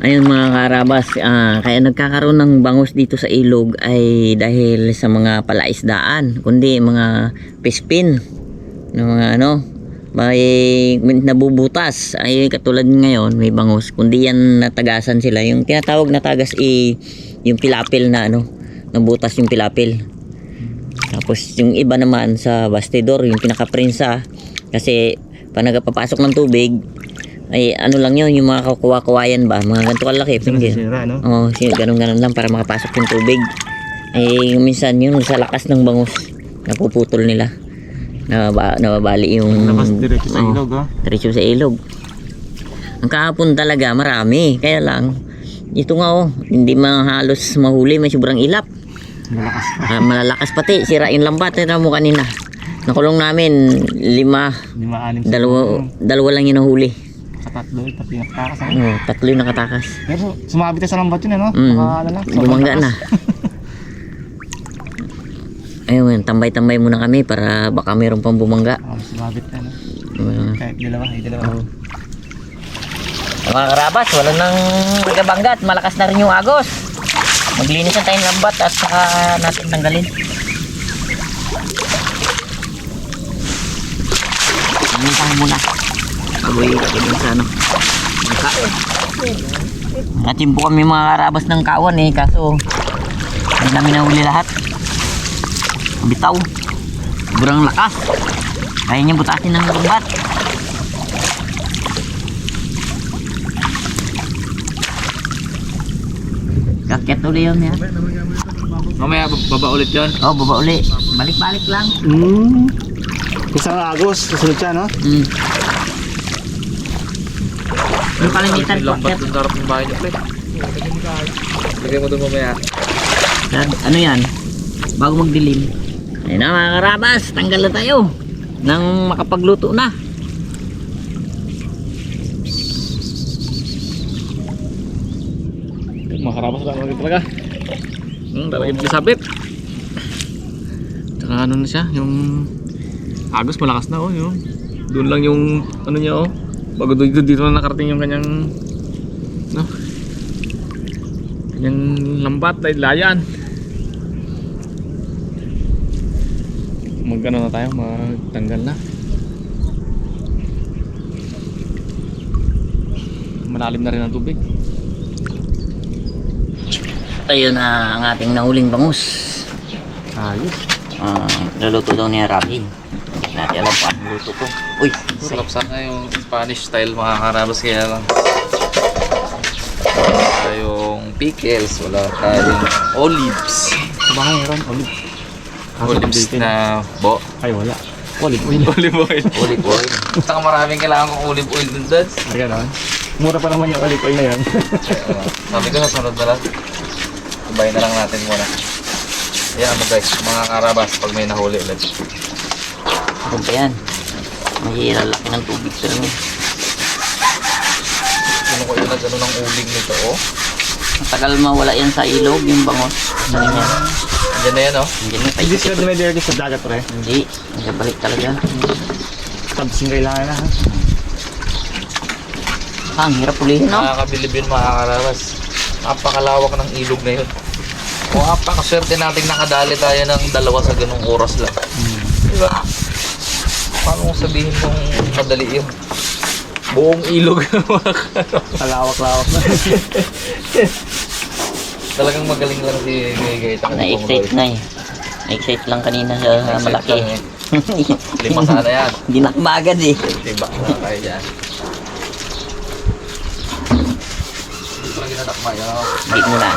Ayun mga karabas, kaya nagkakaroon ng bangus dito sa ilog ay dahil sa mga palaisdaan, kundi mga pispin ng mga may nabubutas. Ay katulad ngayon may bangus, kundi yan natagasan sila. Yung tinatawag na tagas yung pilapil na nabutas yung pilapil. Tapos yung iba naman sa bastidor, yung pinakaprinsa, kasi pag nagpapasok ng tubig ay lang yun, yung mga kawayan ba, mga ganito kalaki. Oo, ganun lang para makapasok yung tubig. Ay minsan yun sa lakas ng bangus napuputol nila, nababali yung diretso sa ilog. Diretso sa ilog. Ang kahapon talaga marami, kaya lang ito nga hindi halos mahuli, may sobrang ilap. Malalakas pati, sira yung lambat mo kanina. Nakulong namin 5, dalawa lang yung nahuli. Tatlo yung nakatakas. Tatlo yung nakatakas. Pero sumabit sa lambat yun, Bumangga na. Ayun, tambay-tambay muna kami para baka mayroon pang bumangga. Sumabit na, kahit dalawa. Mga karabas, wala nang nagabangga at malakas na rin yung agos. Maglinis na tayong lambat at saka natin tanggalin. Tayo muna. Bagoy din sa natimpo kami mga karabas ng kawan kaso hindi namin nahuli lahat. Bitaw, sobrang lakas, kaya niya butasin ng lambat. Kakyat uli yun yan. Mamaya baba ulit yun? Oo, baba uli, balik-balik lang. Isang agos, susunod siya, no? Yung kalimitan ko. Lambat yung sarap ng bahay niyo, pre. Lagay mo doon mamaya. Ano yan? Bago magdilim. Ayun na mga karabas, tanggal na tayo nang makapagluto na. Mga karabas lang lagi talaga. Talagang pisabit. Tsaka ano na siya, yung agos malakas na yun. Doon lang yung niya bago dito na nakarating yung kanyang kanyang lambat ay layan. Magano na tayo, magtanggal na. Malalim na rin ang tubig. Ayun na ang ating nahuling bangus. Ayos. Luluto daw niya Rabi. Natin alam pa ang luto ko. Uy, sarap sana yung Spanish style mga karabas, kaya lang wala tayong pickles, wala tayong olives. Baka meron olive. Olives na ay wala. Olive oil. Olive oil. Olive oil. Saka maraming kailangan kong olive oil dun, Dads. Gano'n? Mura pa naman yung olive oil na yun. Sabi ko sa sunod na lang, sabay na lang natin muna. Ayan guys, mga karabas, pag may nahuli ulit. Ano ba yan? Mahirap laki ng tubig sa ano. Ano ko yun na gano'n ang uling nito, Matagal mawala yan sa ilog, yung bangus. Diyan na yan, Hindi na tayo. Hindi sila dumedere sa dagat, pre. Hindi. Balik talaga. Tabsing kailangan na, ha? Ang hirap ulihin, Nakakabilib yun mga karabas. Napakalawak ng ilog na yun. Napakaswerte nating nakadali tayo ng 2 sa ganung oras lang. Diba? Paano mo sabihin kung madali yun? Buong ilog. Kalawak-lawak na. Talagang magaling lang si Gay. Na-excite na Na-excite lang kanina sa malaki. 5 sana yan. Hindi na kumagad Diba? Kaya yan. Lagi na takma yan. Hindi mo na.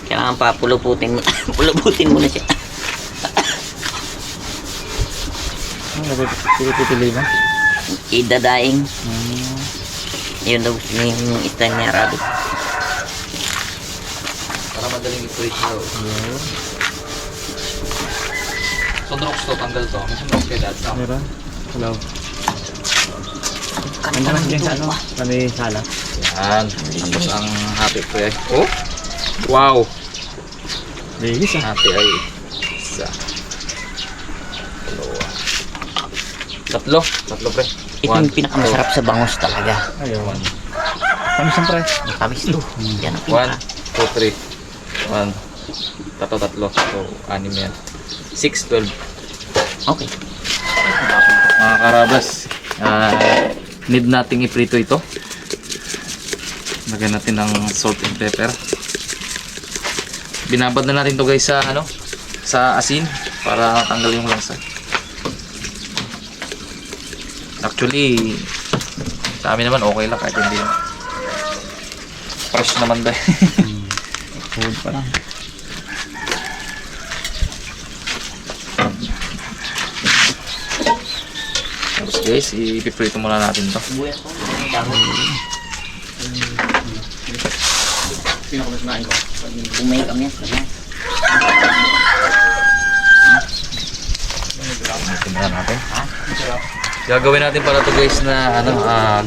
Kailangan pa puluputin mo. Puluputin mo na siya. Pili-pili na. Idadaing. Yun daw gusto niya yung style niya, Rabi. Para madaling i-preach daw. Sundrox to, tanggal to. May sundrox kay Dad. Meron? Hello. Kanta Ano ng lang sa ito. ano? Ano yung sala? Yan. Tapos ang happy ko eh. Wow! Bilis, Happy ay isa. Dalawa. Tatlo pre. Ito yung pinakamasarap sa bangus talaga. Ayun. Kami siyempre. Matamis to. Yan ang 1, pinaka. 2, 3. 1. Tatlo. So, 6 yan. 6, 12. Okay. Mga karabas, need nating iprito ito. Lagyan natin ng salt and pepper. Binabad na natin to guys sa sa asin para tanggal yung lasa. Actually, sa amin naman okay lang kahit hindi. Fresh naman dahil. Food pa lang. Tapos guys, ipiprito muna natin to. Buya ko. Sino ko mas nain ko? Umay kami yan. Ito muna natin. Gagawin natin pala to guys na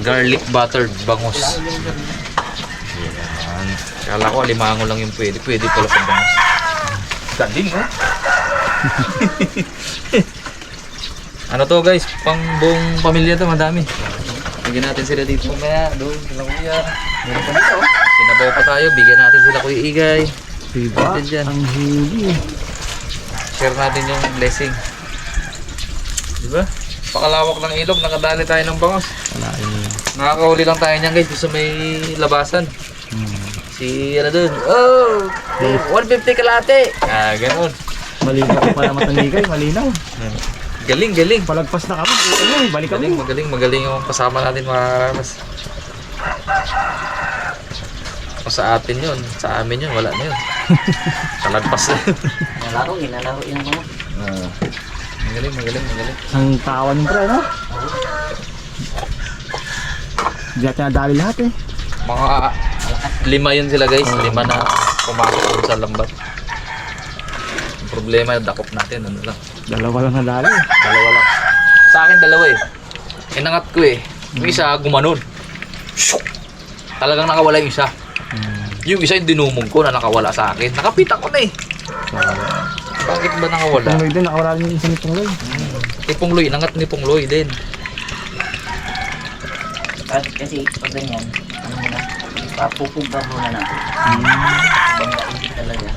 garlic buttered bangus. Yan. Kala ko alimango lang yung pwede. Pwede pala sa bangus. Galing, oh. Ano to guys? Pang buong pamilya to, madami. Bigyan natin sila dito mamaya. Doon, sila kuya. Meron pa dito. Sinabaw pa tayo. Bigyan natin sila kuya Igay. Diba? Natin dyan. Ang huli. Share natin yung blessing. Diba? Pakalawak ng ilog. Nakadali tayo ng bangos. Wala yun. Nakakahuli lang tayo niyan guys. Gusto may labasan. Si ano dun. Oh! 150 kalate. Ganun. Malinaw ko pala matandikay. Malinaw. Galing. Palagpas na kami. Balik kami. Magaling yung kasama natin mga karamas. Kung sa atin yun, sa amin yun, wala na yun. Talagpas na yun. Inalaro yung mga. Magaling. Ang tawan yung pre, no? Hindi natin nadali lahat eh. Mga 5 yun sila guys, 5 na pumasok dun sa lambat. Ang problema, dakop natin, ano lang. Dalawa lang nadali. Dalawa lang. Sa akin, 2 eh. Inangat ko eh. Yung isa, gumanon. Shuk! Talagang nakawala yung isa. Yung isa yung dinumog ko na nakawala sa akin. Nakapitan ko na eh. Bakit ba nakawala? Pungloy din, nakawala rin yung isang pungloy. Pungloy, inangat ni Pungloy din. Kasi pag ganyan, ano muna, papupumpa muna natin. Banggain talaga.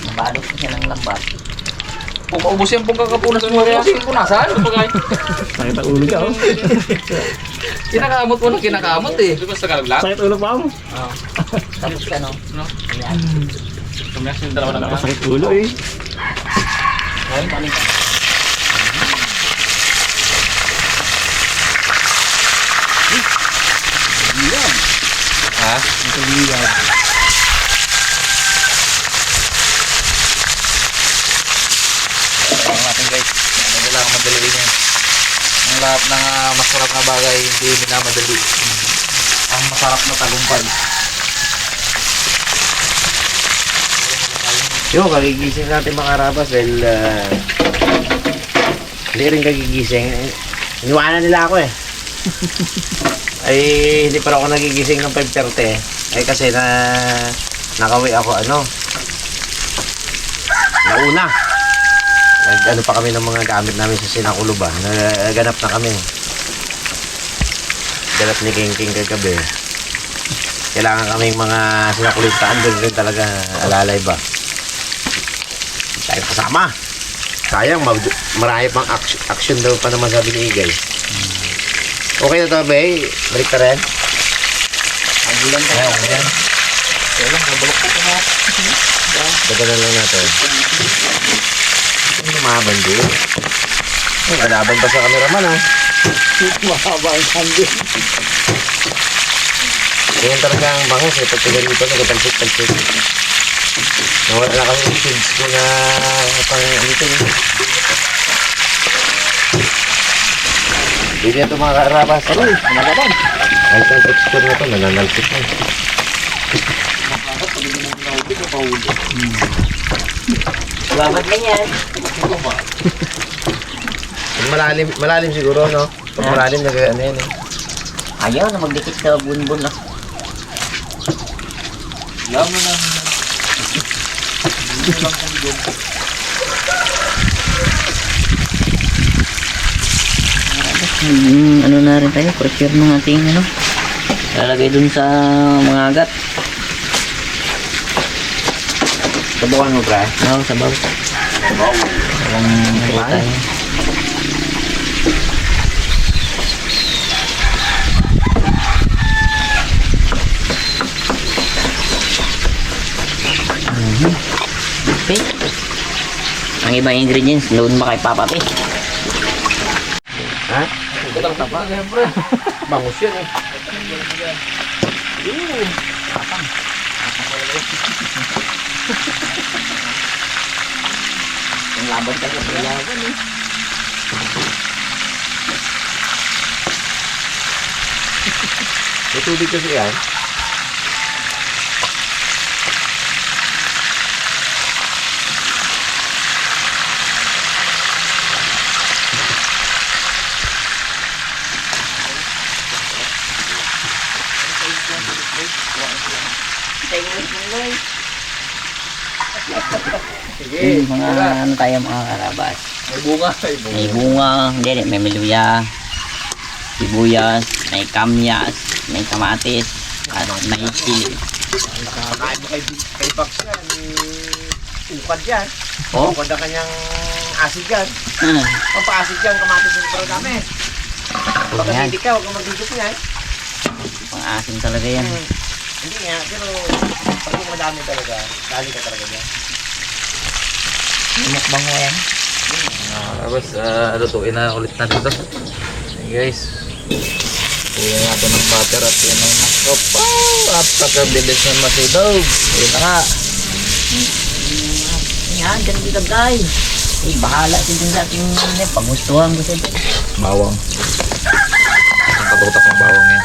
Mabalot ko siya ng lambat. Kung maubos yan pong kakapunas mo, ubos yung punasan. Sakit ang ulo ka, oh. Kinakamot mo ng kinakamot eh. Sakit ulo pa mo. Tapos ka no? Ayan. Sakit ulo eh. Ha? Ano natin guys? Ano kailangan madaliin yan? Ang lahat ng masarap na bagay hindi minamadali. Ang masarap na tagumpay. Yo, kagigising natin mga karabas dahil hindi rin kagigising. Iniwanan nila ako eh. Ay hindi pa ako nagigising ng 5:30 ay kasi nakawi ako nauna. Nag pa kami ng mga gamit namin sa Sinakuluba. Naganap na kami. Ganap ni King kagabi. Kailangan kaming mga sinakulitaan doon rin talaga alalay ba. Tayo kasama. Sayang, marami pang action daw pa naman sabi ni Igay. Okay na to, Bay? Balik ka rin? Ang bulan tayo. Okay yan. Kaya lang, nabalok ko na. Dagalan lang natin. Ano lumaban din? Ay, kalaban pa sa cameraman ha. Mahaba ang sandin. Ganyan talaga ang bangus eh. Pag pinarito, nagpatalsik-talsik. Nawala na kami yung shades ko na pang alito eh. Hindi na ito mga karabas. Aroy, nalaban. Kahit ang texture na ito, nananalsik na. Salamat lang yan. Malalim siguro, no? Pag malalim, ano yan eh. Ayaw na magdikit sa bunbun na. Yaman na. Ano na rin tayo, prepare ng ating Lalagay dun sa mga agat. Sabawan mo, pre. Oo, sabaw. Ang tayo. Okay. Ang ibang ingredients, load ba kay Papa P? Ha? Walang tapa. Siyempre. Bangus yan eh. Ang laban talaga sa laban eh. May tubig kasi yan. Sige, mga ano tayo mga karabas. May bunga. May bunga. May bunga, hindi, may meluya, sibuyas, may kamyas, may kamatis, at may chili. Pagkain mo kay Pax yan. Ukad yan. Oh? Ukad ang kanyang acid yan. Ah, Pagpa-acid yan, kamatis yung parang dami. Pag yan. hindi ka, huwag kang magdudok niyan. Pang-asim talaga yan. Hindi nga, pero pag yung madami talaga, dali ka talaga dyan. Mukbang mo yan. Tapos, lutuin na ulit natin ito. Hey guys. Tuloy natin ng butter at yan ang nakop. Wow! Napakabilis na masudaw. Ayun na nga. Yan, ganun dito guys. Eh, bahala si dun sa ating pagustuhan ko siya. Bawang. Ang katutak ng bawang yan.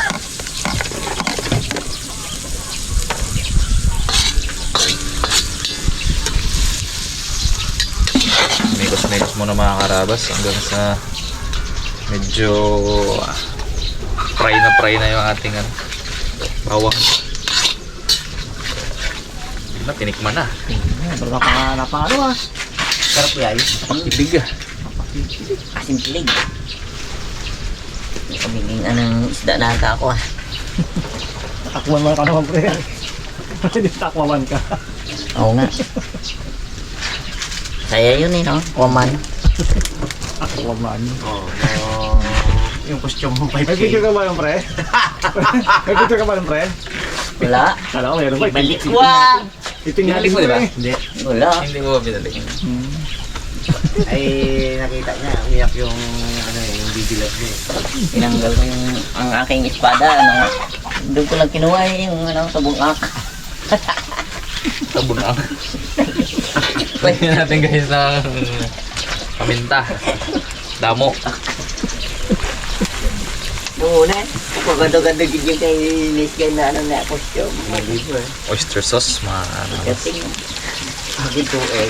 Mekos muna mga karabas hanggang sa medyo fry na yung ating bawang. Na, tinikman na. Pero napano ah. Sarap yan. Pag-ibig ah. Asim kilig. Kamingin anong isda na ata ako ah. Takwan man ka naman, pre. Hindi takwaman ka. Oo nga. Saya yun eh, no? Woman. Takwan man. Yung costume mo pa May picture ka ba yung pre? May picture ka ba yung pre? Wala. Kala ko meron ba? Balik ko ah. Itingnan Binalik mo, mo diba? eh. Hindi. Wala. Hindi mo ba binalik? Ay, nakita niya, umiyak yung, yung bibilat niya. Tinanggal ko yung ang aking espada. Ano, doon ko lang kinuha yung sa bungak. Sabon na. Lagyan natin guys ng paminta. Damo. Noon eh. Pagkado-gado yung kay Liz kay na ano na costume. Oyster sauce, mga ano. Kasing Ito eh.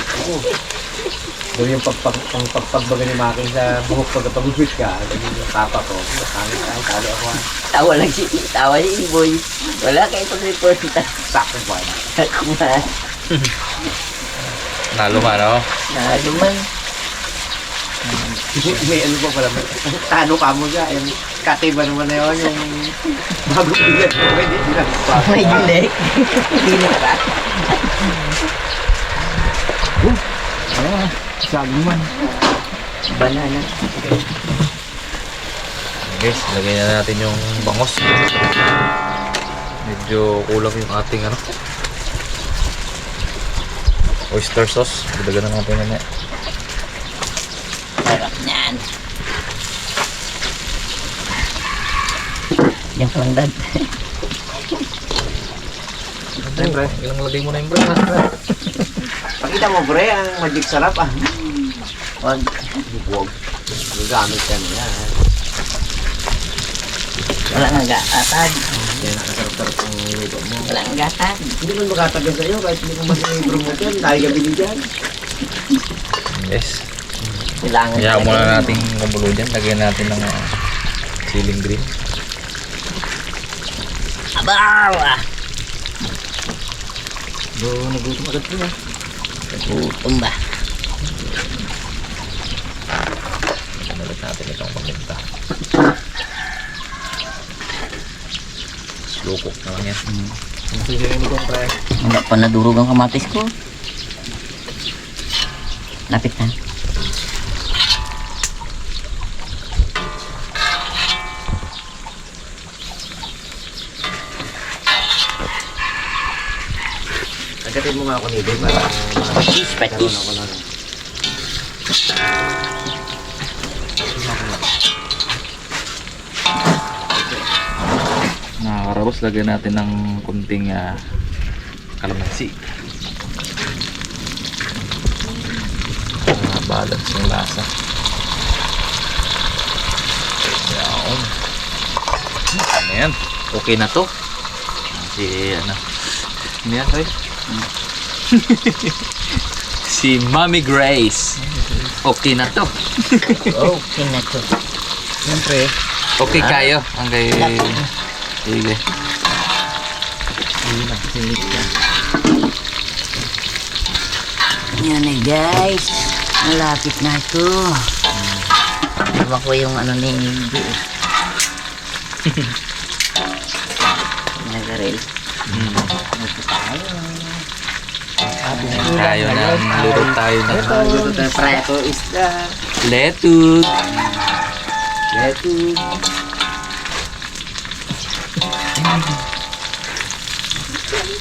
Doon yung pagpagbaga ni Maki sa buhok pagkapagupit ka. Ganyan yung papa ko. Talo ako. tawa si boy. Wala kayo pag-report na. Sakto pa. Kumain. Nalo ka, no? Naluman. May ano pa pala. Tano ka mo siya. Yung katiba naman na yun. Yung bago bigat mo. Hindi sila. May dilek. Dilek pa. Ano ah. Sabi man. Banana. Guys, lagay na natin yung bangos. Medyo kulang yung ating oyster sauce. Dadagan na natin na. Sarap niyan. Yan lang dad. Siyempre, ilang lagay mo na yung bread. Pakita mo bre, ang magic sarap ah. Wag. Huwag. Gagamit ka na yan. Wala nga gatag. Yan, nakasarap-sarap ang luto mo. Wala nga gatag. Hindi man makatagal sa'yo kahit hindi mo mag-promote yan. Dahil ka bili dyan. Yes. Kailangan Kaya talaga muna yun. natin kumulo dyan. Lagyan natin ng ceiling green. Abaw! Nagutom agad po ah. Gutom ba? Balik natin itong paminta. Lukok na lang yan. Sisirin mo kong pre. Wala pa nadurog ang kamatis ko. Lapit na. Agatin mo nga ako nito para Patis. ako na. Nakakarabos, lagyan natin ng kunting kalamansi. Balance yung lasa. Yan. Ano yan? Okay na to. Si ano? Ano yan, Toy? Si Mami Grace. Okay na to. Okay na to. Siyempre. Okay kayo. Ang kay... Sige. Yan na guys. Malapit na ito. Ewan ko yung ano ni Hindi. Nagarel. Tayo na. Luto tayo na. Prato isda. Letut.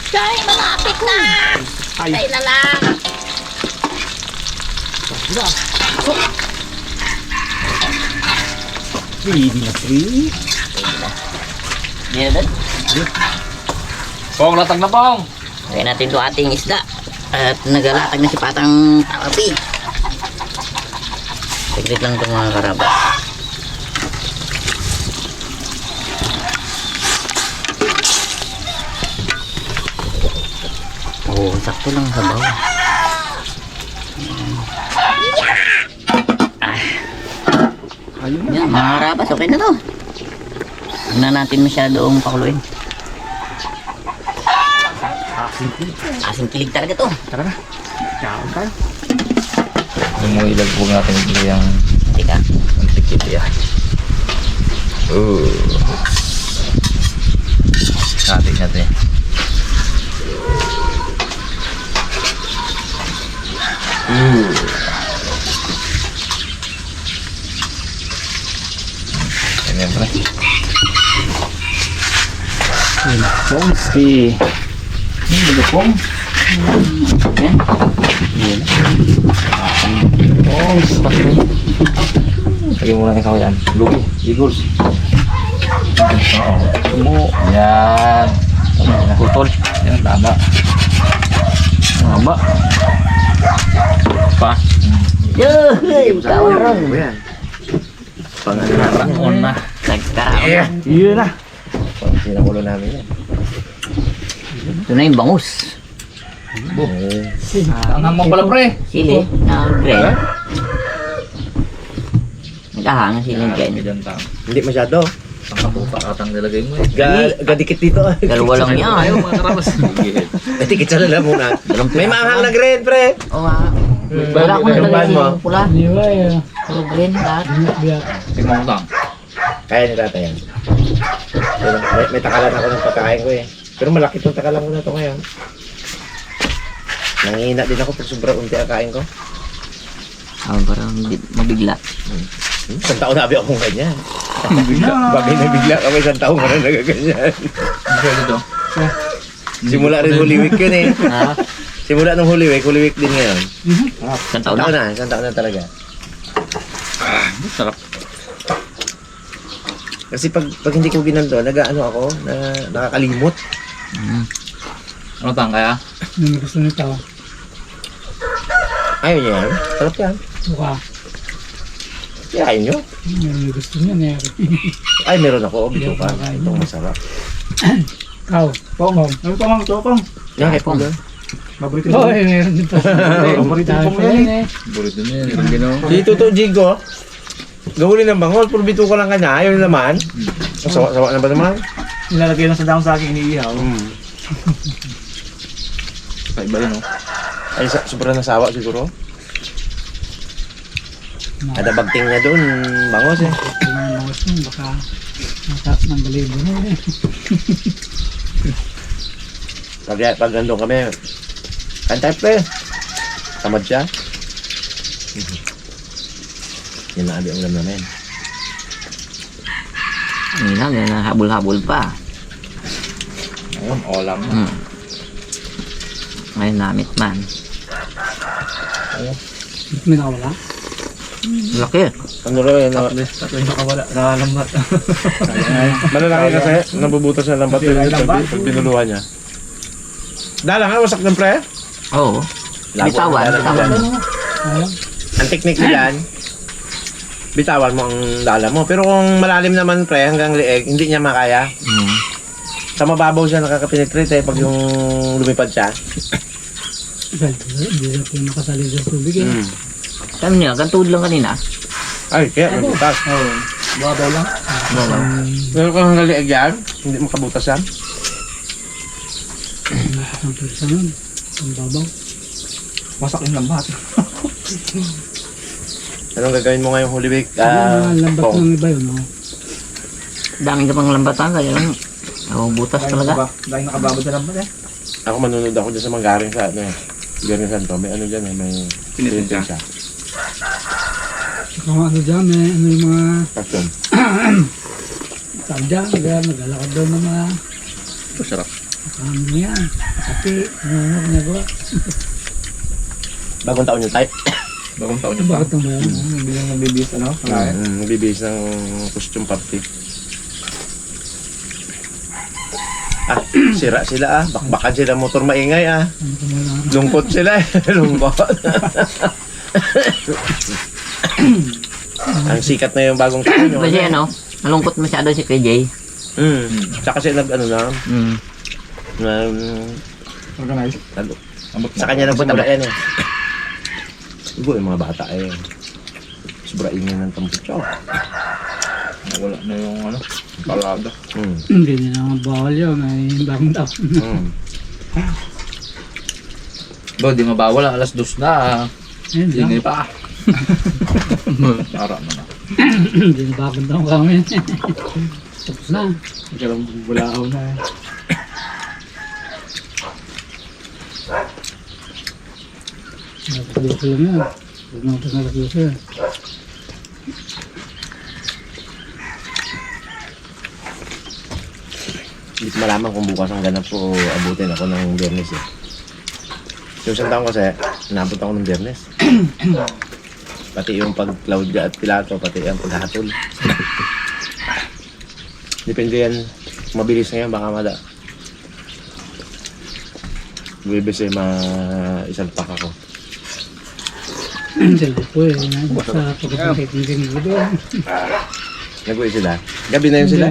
Day, malapit na! Tay na lang! Hindi na free. Yan na. Pong, latag na pong. Kaya natin ito ating isda. At nagalatag na si Patang Talapi. Saglit lang itong mga karabas. Oo, sakto lang sa bawah. Ayun na. Yan, mga karabas, okay na to. Huwag na natin masyadong pakuluin. Asing kilig talaga to. Tara na. Ciao tayo. Yung mga ilagpog natin ito yung Teka. antikit yan. Natin natin. Ganyan pre. Pomski. Hindi ba pong? Yan. Poms. Lagyan mo lang ikaw yan. Lugi. Eagles. Oo. Yan. Putol. Yan, tama. Tama. Pa. Yuh! Kawaron. Yan. Ramon na. Nagkaraon. Yun na. Pang sinakulo namin yan. Ito na yung bangus. Ang mo pala pre. Sili. Green. Nagkahanga sili dyan. Ganyan tao. Hindi masyado. Ang kapupa atang nilagay mo eh. Gadikit dito. Dalawa lang yan. Ayaw mga karabas. Tikit sa lala muna. May maanghang na green, pre. Oo nga. Wala akong Yung nalagay ban mo. siling pula. Di ba eh. Puro green lahat. Tingnan mo lang. Kaya ni tata yan. May takalan ako ng pagkain ko eh. Pero malaki itong takalan ko na ito ngayon. Nangihina din ako pero sobrang unti ang kain ko. Parang mabigla. Isang taon na abi akong ganyan. Bagay na bigla kami isang taon ka na nagaganyan. Ano dito? Simula rin Holy Week yun eh. Ha? Simula nung Holy Week din ngayon. Isang taon na. Isang taon na talaga. Sarap. Kasi pag hindi ko ginanto, nag-ano ako, nakakalimot. Ano tang kaya? Yung gusto nito. Ayaw niya yan. Sarap yan. Buka. Kaya ayaw nyo. Yung gusto niya na yan. Ay, meron ako. Bito ka. Itong masarap. Kau. Pongong. Ano pongong? Ito pong. Yan, kay Pong. Paborito niya. Oo, meron din pa. Paborito niya pong yan eh. Burito niya. Yung ginawa. Dito to, Jigo. Gawin ng bangol, puro bito ko lang kanya. Ayaw na naman. Sawa na ba naman? Nilalagay lang sa dahon sa akin iniihaw. Kaiba yun oh. Ay, sobrang nasawa siguro. Kada bagting niya doon, bangos eh. Kung ang mga gusto, baka mataas ng balibo na eh. Pag nandun kami, kain tayo pre. Tamad siya. Yan na abi ang ulam namin. Hindi lang, yan na habol-habol pa. Ayun, olam. Ngayon namit man. May nakawala. Laki. Ano rin, Tatlo yung nakawala. Nakalambat. malalaki kasi, nabubutas na lambat pag binuluhan niya. Dala nga, wasak ng pre. Oo. Bitawan. Ayun. Ang technique niyan, bitawan mo ang dala mo. Pero kung malalim naman pre, hanggang lieg, hindi niya makaya. Sa mababaw siya nakakapenetrate pag yung lumipad siya. Hindi natin makasali sa tubig eh. Saan niya? Gantod lang kanina. Ay, kaya mabutas. Oo. Babaw lang. Pero kung hanggang lieg yan, hindi makabutas yan. Ang pagsa nun. Ang babaw. Wasak yung lambat. Anong gagawin mo ngayong Holy Week? Ang lambat Pong? ng iba yun. Oh. Dami ka pang lambatan. Kaya lang. Butas talaga. Dahil nakababad na lambat eh. Ako manunod ako dyan sa Manggaring sa ano eh. Garing Santo. May ano dyan eh. May Pinitin siya. Kung ano dyan, may ano yung mga custom. tao dyan. Naglalakad daw ng mga Masarap. ano yan. Kapi. Ano ginagawa. Bagong taon yung type. Bagong taon yung Bakit ang bayan? Bilang nabibis ano? Nagbibihis ng costume party. Ah, sira sila ah. Bakbakan sila motor maingay ah. Ano ka mga Lungkot sila eh. Lungkot. Ang sikat na yung bagong taon yung Kasi ano, nalungkot masyado si KJ. Tsaka kasi nag ano na. Organize. Sa kanya nagpunta yan eh. Igo yung mga bata eh. Sobra ingay ng tampucho. Wala na yung ano, palada. Hindi na naman bawal yun. May bagong taon. Bo, di mabawal ang alas 2 na. Ayun lang. Hindi pa. Para na. Hindi na bagong taon kami. Tapos na. Ikaw bulaaw na eh. Nakaluso lang yan. Huwag naman ito nakaluso yan. Hindi ko malaman kung bukas ang ganap ko abutin ako ng Biyernes eh. Yung isang taon kasi, inabot ako ng Biyernes. Pati yung pag-Claudia at Pilato, pati yung paghatol. Depende yan. Mabilis na yan, baka mada. Buwebes eh, isalpak ako. Dali po eh. Sa pagkakit ng tingin doon. Nag-uwi sila. Gabi na yun sila.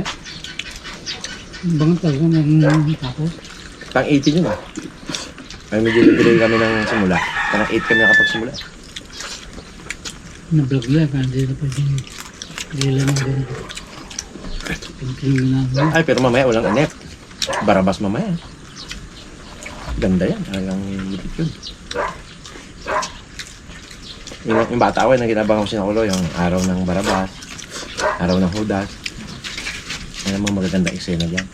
Bangat talaga ng tapos. Pang 18 yun ah. Ay medyo nag-delay kami ng simula. Parang 8 kami nakapagsimula. Na-vlog lang. Hindi na pwedeng gila ng ganito. Pinting na. Ay pero mamaya walang anep. Barabas mamaya. Ganda yan. Talagang lipit yun. Yung bata ko, yung naginabang ako sinakulo, yung araw ng Barabas, araw ng Judas. Yan ang mga magagandang eksena dyan.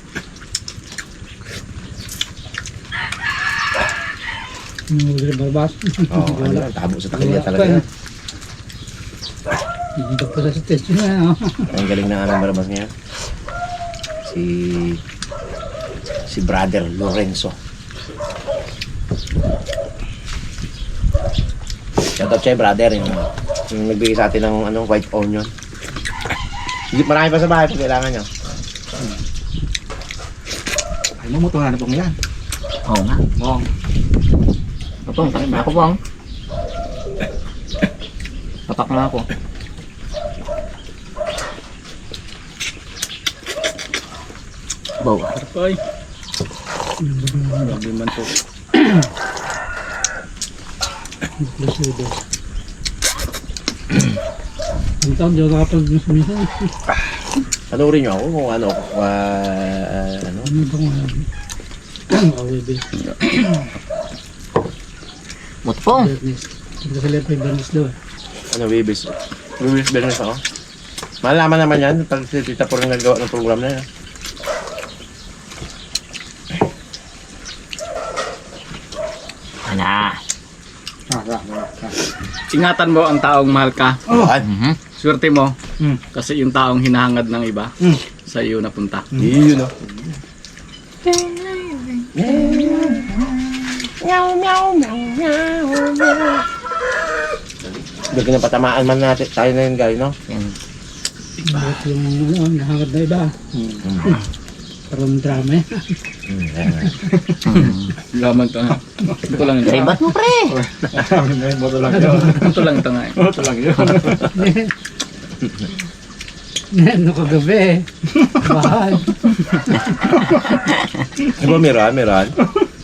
Hindi na barbas. Oo, ano yan, tabo sa takilya talaga yan. Hindi pa sa test na. Ang galing ng anong Barabas ngayon. Si Brother Lorenzo. Shoutout siya, brother, yung nagbigay sa atin ng white onion. Hindi, marami pa sa bahay kung kailangan nyo. Ay mo, mutuhan na pong yan. Oo nga. Oo. Patong, takin na ako bang. Papak na ako. Bawa. Ay. Grabe man po. Lusudo. Ang taon, di ako nakapag-misa. Panurin nyo ako kung ano, Ano bang awebe? Mutpong. Bernes. Hindi kasi lepe Bernes daw eh. ano, Wibis. Luis Benes ako. Malaman naman yan pag si Tita po rin nagawa ng program na yan. Ana. Ingatan mo ang taong mahal ka. Yan. Swerte mo. Kasi yung taong hinahangad ng iba, sa iyo napunta. Yun o. Bigyan na patamaan man natin tayo na yun guys, no? Bakit yung nahangad na iba? Parang drama eh. Laman to nga. Ito lang yun. Ribat mo, pre. Ito lang yun. Ito lang ito nga eh. Ito lang yun. Ano kagabi eh. Bahay. Diba meron?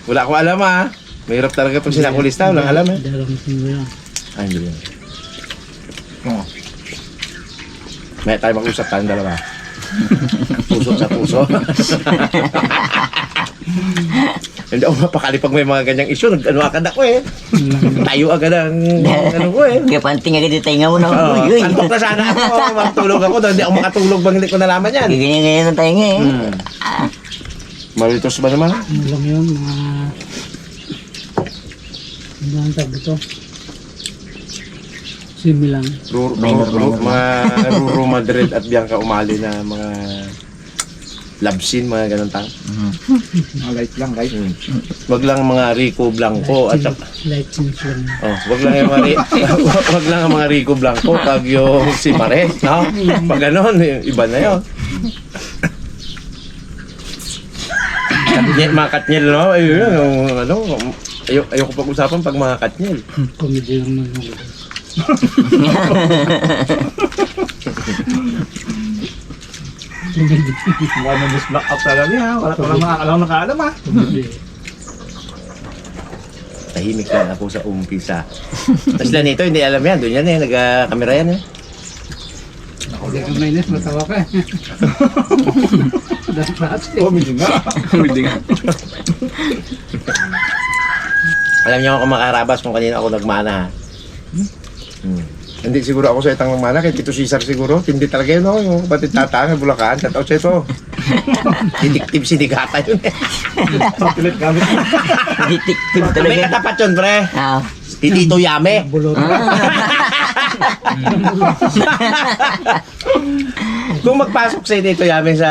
Wala akong alam ah. Mahirap talaga pag sinakulista, walang alam eh. Dalang sino yan. Ay, hindi yun. May tayo mag-usap tayong dalawa. Puso sa puso. Hindi ako mapakali pag may mga ganyang issue. Ano agad ako eh. Tayo agad ang ano ko eh. Kaya panting agad yung tainga mo na. Oo, Uy, uy. antok na sana ako. Matulog ako. Hindi ako makatulog bang hindi ko nalaman yan. Ganyan-ganyan ang tainga eh. Maritos ba naman? Ano lang yun, mga... Ano ang tag ito? Simi lang. Mga Ruro Madrid at Bianca Umali na mga love scene, mga ganun tang. Mga light lang, right? Wag lang mga Rico Blanco at saka Light scenes lang. wag lang yung mga wag lang ang mga Rico Blanco pag yung si Pares, no? Pag ganun, iba na 'yon. Katnyel, mga katnyel, no? Ayun, yung ano, ayoko pag-usapan pag mga katnyel. Comedy lang naman. Wala na mas black out talaga ha. Wala pa lang makakalaw nakaalam ha. Tahimik lang ako sa umpisa. Tapos lang ito, hindi alam yan. Doon yan eh, nag-camera yan eh. Hindi ka mainis, matawa ka eh. Dahil klase. Hindi nga. Hindi nga. Alam niyo ako makarabas kung kanina ako nagmana ha. Hindi siguro ako sa itang nagmana, kay Tito Cesar siguro. Hindi talaga yun, no? Yung batid tatang, Bulacan. Shout out sa ito. Detective sinigata yun eh. Pilit gamit. Detective May talaga. katapat yun, pre. Ah. Si Tito Yame. Bulot. Kung magpasok sa Tito Yame sa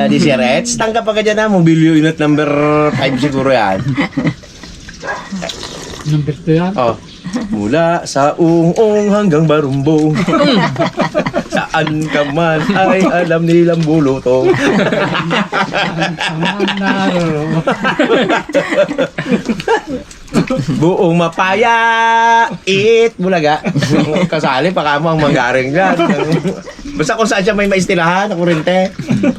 DCRH, tanggap agad yan na. Mobilyo unit number 5 siguro yan. Number 2 yan. Oh. Mula sa ung-ung hanggang barumbong. Saan ka man ay alam nilang bulutong. Buong mapaya, it bulaga. Kasali pa ka mo ang manggaring dyan. Basta kung saan siya may maistilahan na kurente.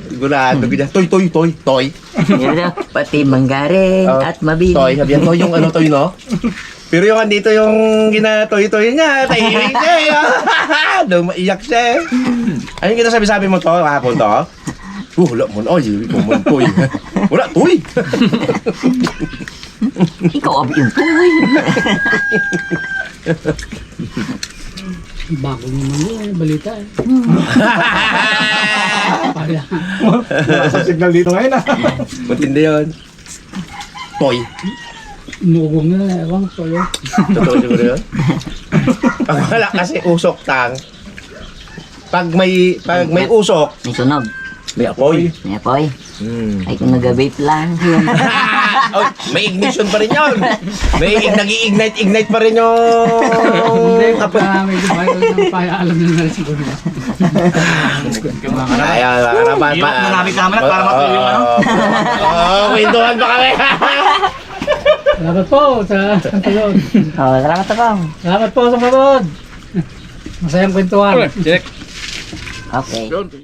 Sigurado ganyan. Toy. Yan na, pati manggaring Oh, at mabili. Toy, sabi yan, toy yung ano, toy, no? Pero yung andito yung ginatoy-toy niya, tahiring siya eh. Daw maiyak siya eh. Ano yung kinasabi-sabi mo to, hapon to? Wala mo na, ay, ikaw mo toy. Wala, toy. Ikaw abi yung tuloy. Bago naman yun, balita eh. Pala. Wala sa signal dito ngayon ha. Matindi yun. Toy. Inugong na, ewan ko yun. Totoo siguro yun. Pag wala kasi usok tang, pag may usok, May sunog. may apoy. May apoy. Hmm. Ay kung nag-vape lang. Yun. Oh, may ignition pa rin yun. May nag-iignite pa rin yung apoy. Medyo bahay ko ng paya, alam nyo na rin siguro. Ayan, nakarapan pa. Iwan mo namin camera para matuloy yung ano. Kwentuhan pa kami. Salamat po sa panood. Oh, salamat ako. Salamat po sa panood. Masayang kwentuhan. Okay.